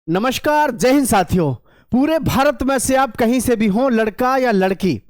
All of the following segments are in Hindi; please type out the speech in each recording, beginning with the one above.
नमस्कार, जय हिंद साथियों। पूरे भारत में से आप कहीं से भी हों, लड़का या लड़की,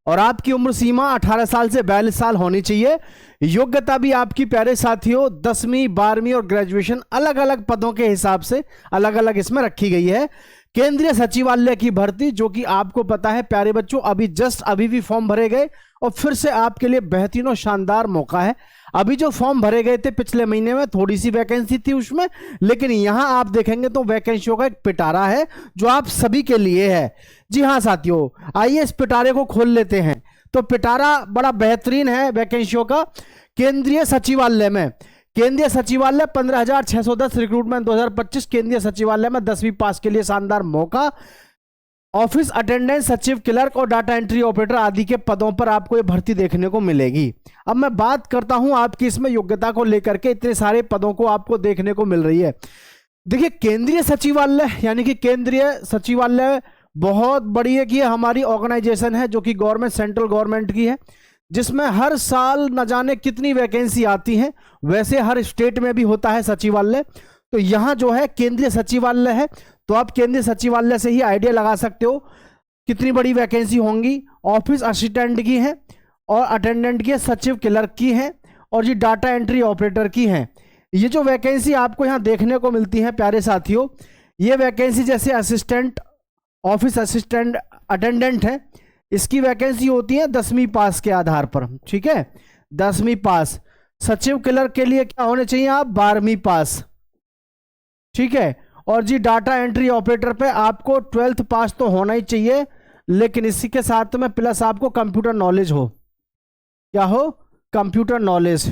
और आपकी उम्र सीमा 18 साल से 42 साल होनी चाहिए। योग्यता भी आपकी प्यारे साथियों 10वीं 12वीं और ग्रेजुएशन अलग अलग पदों के हिसाब से अलग अलग इसमें रखी गई है। केंद्रीय सचिवालय की भर्ती, जो कि आपको पता है प्यारे बच्चों, अभी भी फॉर्म भरे गए और फिर से आपके लिए बेहतरीन और शानदार मौका है। अभी जो फॉर्म भरे गए थे पिछले महीने में थोड़ी सी वैकेंसी थी उसमें, लेकिन यहां आप देखेंगे तो वैकेंसियों का एक पिटारा है जो आप सभी के लिए है। जी हां साथियों, आइए इस पिटारे को खोल लेते हैं। तो पिटारा बड़ा बेहतरीन है वैकेंसियों का। केंद्रीय सचिवालय में 15,610 रिक्रूटमेंट 2025। केंद्रीय सचिवालय में 10वीं पास के लिए शानदार मौका। ऑफिस अटेंडेंट, सचिव, क्लर्क और डाटा एंट्री ऑपरेटर आदि के पदों पर आपको ये भर्ती देखने को मिलेगी। अब मैं बात करता हूं आपकी इसमें योग्यता को लेकर के, इतने सारे पदों को आपको देखने को मिल रही है। देखिए, केंद्रीय सचिवालय यानी कि केंद्रीय सचिवालय बहुत बड़ी एक ये हमारी ऑर्गेनाइजेशन है जो कि गवर्नमेंट, सेंट्रल गवर्नमेंट की है, जिसमें हर साल न जाने कितनी वैकेंसी आती है। वैसे हर स्टेट में भी होता है सचिवालय। तो यहां जो है केंद्रीय सचिवालय है, तो आप केंद्रीय सचिवालय से ही आइडिया लगा सकते हो कितनी बड़ी वैकेंसी होंगी। ऑफिस असिस्टेंट की है और अटेंडेंट की है, सचिव, क्लर्क की है और ये डाटा एंट्री ऑपरेटर की है। ये जो वैकेंसी आपको यहाँ देखने को मिलती है प्यारे साथियों, ये वैकेंसी जैसे असिस्टेंट, ऑफिस असिस्टेंट, अटेंडेंट है, इसकी वैकेंसी होती है 10वीं पास के आधार पर। ठीक है, 10वीं पास। सचिव, क्लर्क के लिए क्या होने चाहिए आप? 12वीं पास। ठीक है, और जी डाटा एंट्री ऑपरेटर पे आपको 12th पास तो होना ही चाहिए, लेकिन इसी के साथ में प्लस आपको कंप्यूटर नॉलेज हो। क्या हो? Computer knowledge.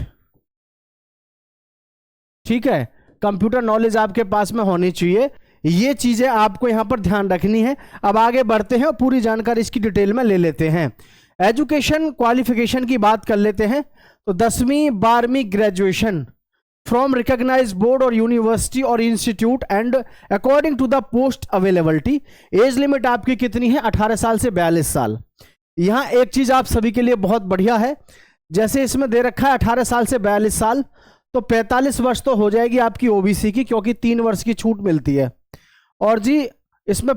ठीक है, कंप्यूटर नॉलेज आपके पास में होनी चाहिए। ये चीजें आपको यहां पर ध्यान रखनी है। अब आगे बढ़ते हैं और पूरी जानकारी इसकी डिटेल में ले लेते हैं। एजुकेशन क्वालिफिकेशन की बात कर लेते हैं। तो 10वीं 12वीं ग्रेजुएशन फ्रॉम रिकॉग्नाइज्ड बोर्ड और यूनिवर्सिटी और institute and according to the post availability. Age limit आपकी कितनी है? 18 साल से 42 साल। यहां एक चीज आप सभी के लिए बहुत बढ़िया है, जैसे इसमें दे रखा है 18 साल से 42 साल, तो 45 वर्ष तो हो जाएगी आपकी ओबीसी की, क्योंकि 3 वर्ष की छूट मिलती है। और जी इसमें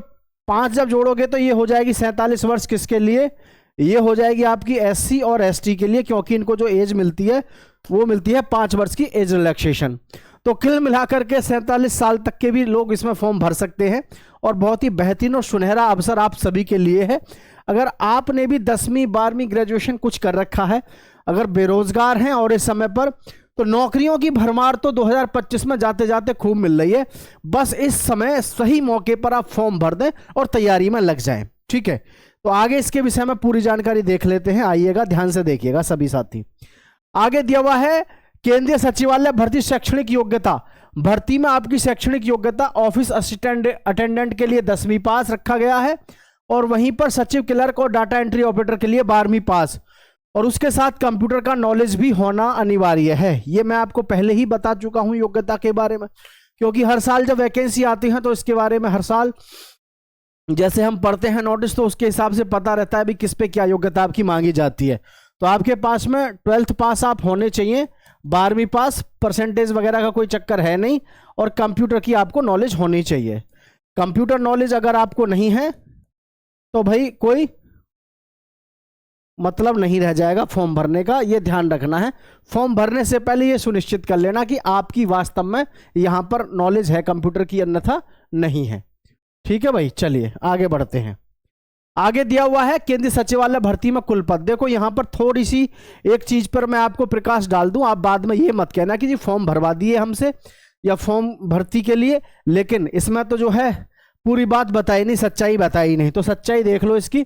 5 जब जोड़ोगे तो ये हो जाएगी 47 वर्ष। किसके लिए? ये हो जाएगी आपकी एससी और एसटी के लिए, क्योंकि इनको जो एज मिलती है वो मिलती है 5 वर्ष की एज रिलैक्सेशन। तो कुल मिलाकर के 47 साल तक के भी लोग इसमें फॉर्म भर सकते हैं और बहुत ही बेहतरीन और सुनहरा अवसर आप सभी के लिए है। अगर आपने भी 10वीं 12वीं ग्रेजुएशन कुछ कर रखा है, अगर बेरोजगार हैं और इस समय पर, तो नौकरियों की भरमार तो 2025 में जाते जाते खूब मिल रही है। बस इस समय सही मौके पर आप फॉर्म भर दें और तैयारी में लग जाएं। ठीक है, तो आगे इसके विषय में पूरी जानकारी देख लेते हैं। आइएगा, ध्यान से देखिएगा सभी साथी। आगे दिया हुआ है केंद्रीय सचिवालय भर्ती शैक्षणिक योग्यता। भर्ती में आपकी शैक्षणिक योग्यता ऑफिस असिस्टेंट अटेंडेंट के लिए 10वीं पास रखा गया है, और वहीं पर सचिव, क्लर्क और डाटा एंट्री ऑपरेटर के लिए 12वीं पास, और उसके साथ कंप्यूटर का नॉलेज भी होना अनिवार्य है। ये मैं आपको पहले ही बता चुका हूं योग्यता के बारे में, क्योंकि हर साल जब वैकेंसी आती है तो इसके बारे में हर साल जैसे हम पढ़ते हैं नोटिस, तो उसके हिसाब से पता रहता है भी किस पे क्या योग्यता आपकी मांगी जाती है। तो आपके पास में 12th पास आप होने चाहिए, 12वीं पास, परसेंटेज वगैरह का कोई चक्कर है नहीं, और कंप्यूटर की आपको नॉलेज होनी चाहिए। कंप्यूटर नॉलेज अगर आपको नहीं है तो भाई कोई मतलब नहीं रह जाएगा फॉर्म भरने का, ये ध्यान रखना है। फॉर्म भरने से पहले ये सुनिश्चित कर लेना कि आपकी वास्तव में यहां पर नॉलेज है कंप्यूटर की, अन्यथा नहीं है। ठीक है भाई, चलिए आगे बढ़ते हैं। आगे दिया हुआ है केंद्रीय सचिवालय भर्ती में कुल पद। देखो यहां पर थोड़ी सी एक चीज पर मैं आपको प्रकाश डाल दूं, आप बाद में ये मत कहना कि जी फॉर्म भरवा दिए हमसे या फॉर्म भर्ती के लिए, लेकिन इसमें तो जो है पूरी बात बताई नहीं, सच्चाई बताई नहीं। तो सच्चाई देख लो इसकी।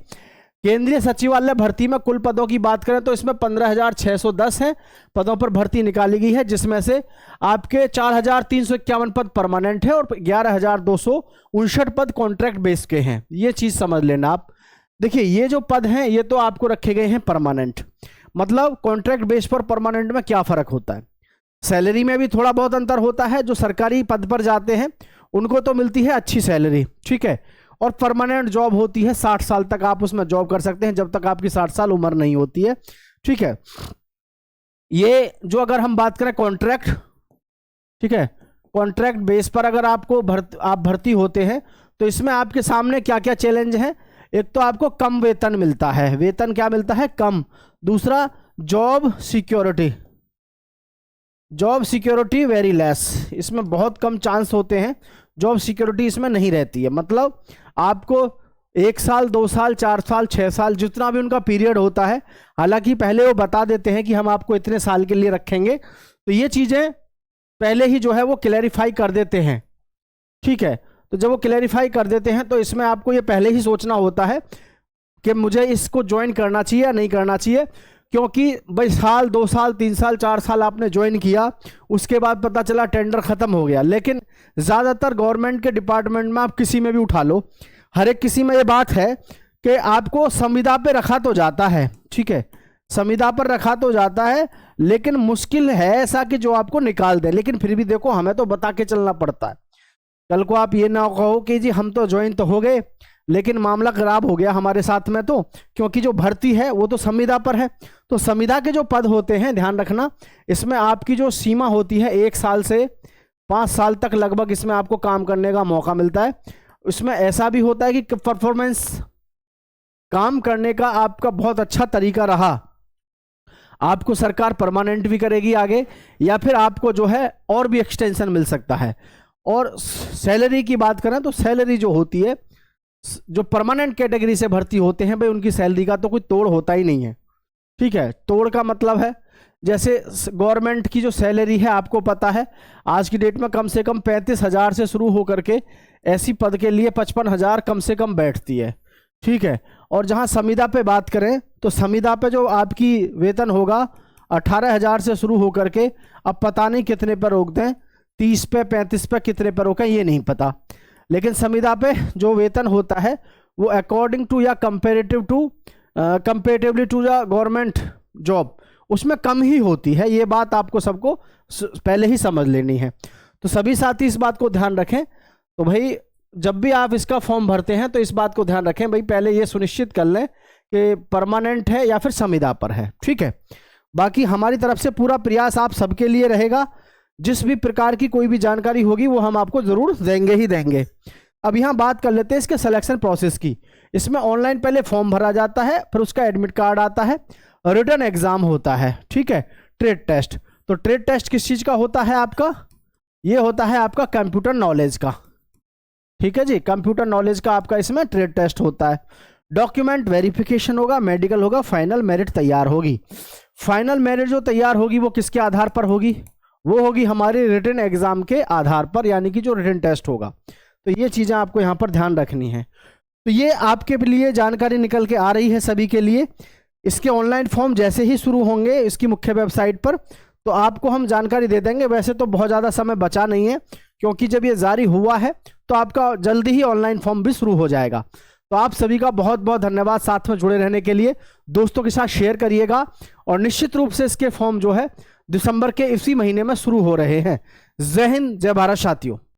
केंद्रीय सचिवालय भर्ती में कुल पदों की बात करें तो इसमें 15,610 है पदों पर भर्ती निकाली गई है, जिसमें से आपके 4,351 पद परमानेंट है और 11,259 पद कॉन्ट्रैक्ट बेस के हैं। ये चीज समझ लेना आप। देखिए, ये जो पद हैं ये तो आपको रखे गए हैं परमानेंट। मतलब कॉन्ट्रैक्ट बेस पर परमानेंट में क्या फर्क होता है? सैलरी में भी थोड़ा बहुत अंतर होता है। जो सरकारी पद पर जाते हैं उनको तो मिलती है अच्छी सैलरी, ठीक है, और परमानेंट जॉब होती है, 60 साल तक आप उसमें जॉब कर सकते हैं, जब तक आपकी 60 साल उम्र नहीं होती है। ठीक है, ये जो अगर हम बात करें कॉन्ट्रैक्ट, ठीक है, कॉन्ट्रैक्ट बेस पर अगर आपको आप भर्ती होते हैं तो इसमें आपके सामने क्या क्या चैलेंज हैं। एक तो आपको कम वेतन मिलता है, वेतन क्या मिलता है, कम। दूसरा जॉब सिक्योरिटी वेरी लेस, इसमें बहुत कम चांस होते हैं, जॉब सिक्योरिटी इसमें नहीं रहती है। मतलब आपको 1 साल 2 साल 4 साल 6 साल जितना भी उनका पीरियड होता है, हालांकि पहले वो बता देते हैं कि हम आपको इतने साल के लिए रखेंगे, तो ये चीज़ें पहले ही जो है वो क्लैरिफाई कर देते हैं, ठीक है। तो जब वो क्लैरिफाई कर देते हैं तो इसमें आपको ये पहले ही सोचना होता है कि मुझे इसको ज्वाइन करना चाहिए या नहीं करना चाहिए, क्योंकि भाई साल 2 साल 3 साल 4 साल आपने ज्वाइन किया, उसके बाद पता चला टेंडर ख़त्म हो गया। लेकिन ज़्यादातर गवर्नमेंट के डिपार्टमेंट में आप किसी में भी उठा लो, हर एक किसी में ये बात है कि आपको संविदा पे रखा तो जाता है, ठीक है, संविदा पर रखा तो जाता है, लेकिन मुश्किल है ऐसा कि जो आपको निकाल दे। लेकिन फिर भी देखो हमें तो बता के चलना पड़ता है, कल को आप ये ना कहो कि जी हम तो ज्वाइन तो हो गए लेकिन मामला खराब हो गया हमारे साथ में, तो क्योंकि जो भर्ती है वो तो संविदा पर है। तो संविदा के जो पद होते हैं, ध्यान रखना, इसमें आपकी जो सीमा होती है 1 साल से 5 साल तक लगभग इसमें आपको काम करने का मौका मिलता है। इसमें ऐसा भी होता है कि परफॉर्मेंस काम करने का आपका बहुत अच्छा तरीका रहा, आपको सरकार परमानेंट भी करेगी आगे, या फिर आपको जो है और भी एक्सटेंशन मिल सकता है। और सैलरी की बात करें तो सैलरी जो होती है, जो परमानेंट कैटेगरी से भर्ती होते हैं भाई, उनकी सैलरी का तो कोई तोड़ होता ही नहीं है, ठीक है। तोड़ का मतलब है जैसे गवर्नमेंट की जो सैलरी है आपको पता है आज की डेट में कम से कम 35,000 से शुरू होकर के ऐसी पद के लिए 55,000 कम से कम बैठती है, ठीक है। और जहां संविदा पे बात करें तो संविदा पे जो आपकी वेतन होगा 18,000 से शुरू होकर के अब पता नहीं कितने पर रोक दें, 30 पे 35 पे कितने पर रोकें ये नहीं पता। लेकिन संविदा पे जो वेतन होता है वो अकॉर्डिंग टू या comparatively to the government job उसमें कम ही होती है। ये बात आपको सबको पहले ही समझ लेनी है। तो सभी साथी इस बात को ध्यान रखें। तो भाई जब भी आप इसका फॉर्म भरते हैं तो इस बात को ध्यान रखें भाई, पहले ये सुनिश्चित कर लें कि परमानेंट है या फिर संविदा पर है, ठीक है। बाकी हमारी तरफ से पूरा प्रयास आप सबके लिए रहेगा, जिस भी प्रकार की कोई भी जानकारी होगी वो हम आपको जरूर देंगे ही देंगे। अब यहाँ बात कर लेते हैं इसके सिलेक्शन प्रोसेस की। इसमें ऑनलाइन पहले फॉर्म भरा जाता है, फिर उसका एडमिट कार्ड आता है, रिटन एग्जाम होता है, ठीक है, ट्रेड टेस्ट। तो ट्रेड टेस्ट किस चीज़ का होता है आपका, ये होता है आपका कंप्यूटर नॉलेज का, ठीक है जी, कंप्यूटर नॉलेज का आपका इसमें ट्रेड टेस्ट होता है। डॉक्यूमेंट वेरिफिकेशन होगा, मेडिकल होगा, फाइनल मेरिट तैयार होगी। फाइनल मेरिट जो तैयार होगी वो किसके आधार पर होगी, वो होगी हमारे रिटन एग्जाम के आधार पर, यानी कि जो रिटन टेस्ट होगा। तो ये चीज़ें आपको यहाँ पर ध्यान रखनी है। तो ये आपके लिए जानकारी निकल के आ रही है सभी के लिए। इसके ऑनलाइन फॉर्म जैसे ही शुरू होंगे इसकी मुख्य वेबसाइट पर तो आपको हम जानकारी दे देंगे। वैसे तो बहुत ज़्यादा समय बचा नहीं है, क्योंकि जब ये जारी हुआ है तो आपका जल्दी ही ऑनलाइन फॉर्म भी शुरू हो जाएगा। तो आप सभी का बहुत बहुत धन्यवाद साथ में जुड़े रहने के लिए। दोस्तों के साथ शेयर करिएगा, और निश्चित रूप से इसके फॉर्म जो है दिसंबर के इसी महीने में शुरू हो रहे हैं। जय हिंद, जय भारत साथियों।